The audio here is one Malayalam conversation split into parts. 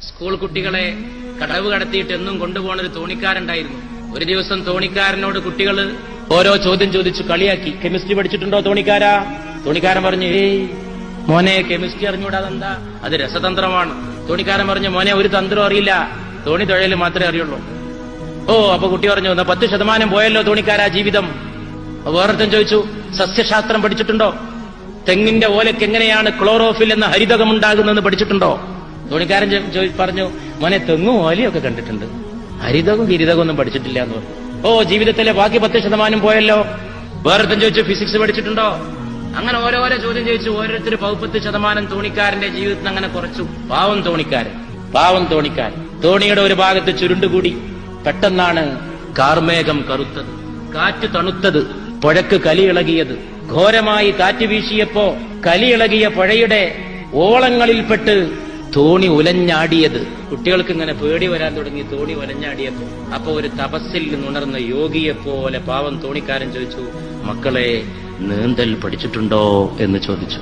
സ്കൂൾ കുട്ടികളെ കടവ് കടത്തിയിട്ട് എന്നും കൊണ്ടുപോകുന്ന ഒരു തോണിക്കാരുണ്ടായിരുന്നു. ഒരു ദിവസം തോണിക്കാരനോട് കുട്ടികൾ ഓരോ ചോദ്യം ചോദിച്ചു കളിയാക്കി. കെമിസ്ട്രി പഠിച്ചിട്ടുണ്ടോ തോണിക്കാരാ? തോണിക്കാരൻ പറഞ്ഞു, ഏയ് മോനെ കെമിസ്ട്രി അറിഞ്ഞൂടാതെന്താ, അത് രസതന്ത്രമാണ്. തോണിക്കാരൻ പറഞ്ഞു, മോനെ ഒരു തന്ത്രം അറിയില്ല, തോണി തുഴയിൽ മാത്രമേ അറിയുള്ളൂ. ഓ, അപ്പൊ കുട്ടി പറഞ്ഞു, 10% പോയല്ലോ തോണിക്കാരാ ജീവിതം. വേറൊരുത്തൻ ചോദിച്ചു, സസ്യശാസ്ത്രം പഠിച്ചിട്ടുണ്ടോ? തെങ്ങിന്റെ ഓലയ്ക്ക് എങ്ങനെയാണ് ക്ലോറോഫിൽ എന്ന ഹരിതകം ഉണ്ടാകുന്നതെന്ന് പഠിച്ചിട്ടുണ്ടോ? തോണിക്കാരൻ പറഞ്ഞു, മോനെ തെങ്ങും ഓലയൊക്കെ കണ്ടിട്ടുണ്ട്, ഹരിതവും ഗിരിതകം ഒന്നും പഠിച്ചിട്ടില്ല എന്ന് പറഞ്ഞു. ഓ, ജീവിതത്തിലെ ബാക്കി 10% പോയല്ലോ. വേറൊരുത്തൻ ചോദിച്ചു, ഫിസിക്സ് പഠിച്ചിട്ടുണ്ടോ? അങ്ങനെ ഓരോരോ ചോദ്യം ചോദിച്ചു. ഓരോരുത്തർ 10% തോണിക്കാരന്റെ ജീവിതത്തിൽ അങ്ങനെ കുറച്ചു. പാവം തോണിക്കാരൻ. തോണിയുടെ ഒരു ഭാഗത്ത് ചുരുണ്ടുകൂടി. പെട്ടെന്നാണ് കാർമേഘം കറുത്തത്, കാറ്റ് തണുത്തത്, പുഴക്ക് കലിയിളകിയത്. ഘോരമായി കാറ്റ് വീശിയപ്പോ കലിയിളകിയ പുഴയുടെ ഓളങ്ങളിൽപ്പെട്ട് തോണി ഉലഞ്ഞാടിയത്. കുട്ടികൾക്ക് ഇങ്ങനെ പേടി വരാൻ തുടങ്ങി തോണി ഉലഞ്ഞാടിയപ്പോ. അപ്പൊ ഒരു തപസ്സിൽ നിന്നുണർന്ന യോഗിയെപ്പോലെ പാവം തോണിക്കാരൻ ചോദിച്ചു, മക്കളെ നീന്തൽ പഠിച്ചിട്ടുണ്ടോ എന്ന് ചോദിച്ചു.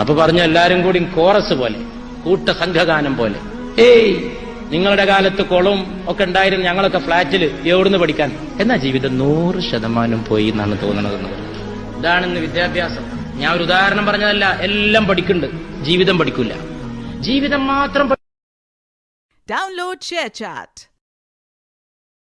അപ്പൊ പറഞ്ഞു എല്ലാരും കൂടി കോറസ് പോലെ, കൂട്ടസംഘഗാനം പോലെ, ഏയ് നിങ്ങളുടെ കാലത്ത് കുളവും ഒക്കെ ഉണ്ടായിരുന്നു, ഞങ്ങളൊക്കെ ഫ്ളാറ്റിൽ എവിടുന്ന് പഠിക്കാൻ. എന്നാ ജീവിതം 100% പോയി എന്നാണ് തോന്നണതെന്ന് പറഞ്ഞു. ഇതാണെന്ന് വിദ്യാഭ്യാസം. ഞാൻ ഒരു ഉദാഹരണം പറഞ്ഞതല്ല, എല്ലാം പഠിക്കുന്നുണ്ട്, ജീവിതം പഠിക്കില്ല. ജീവിതം മാത്രം. Download ShareChat.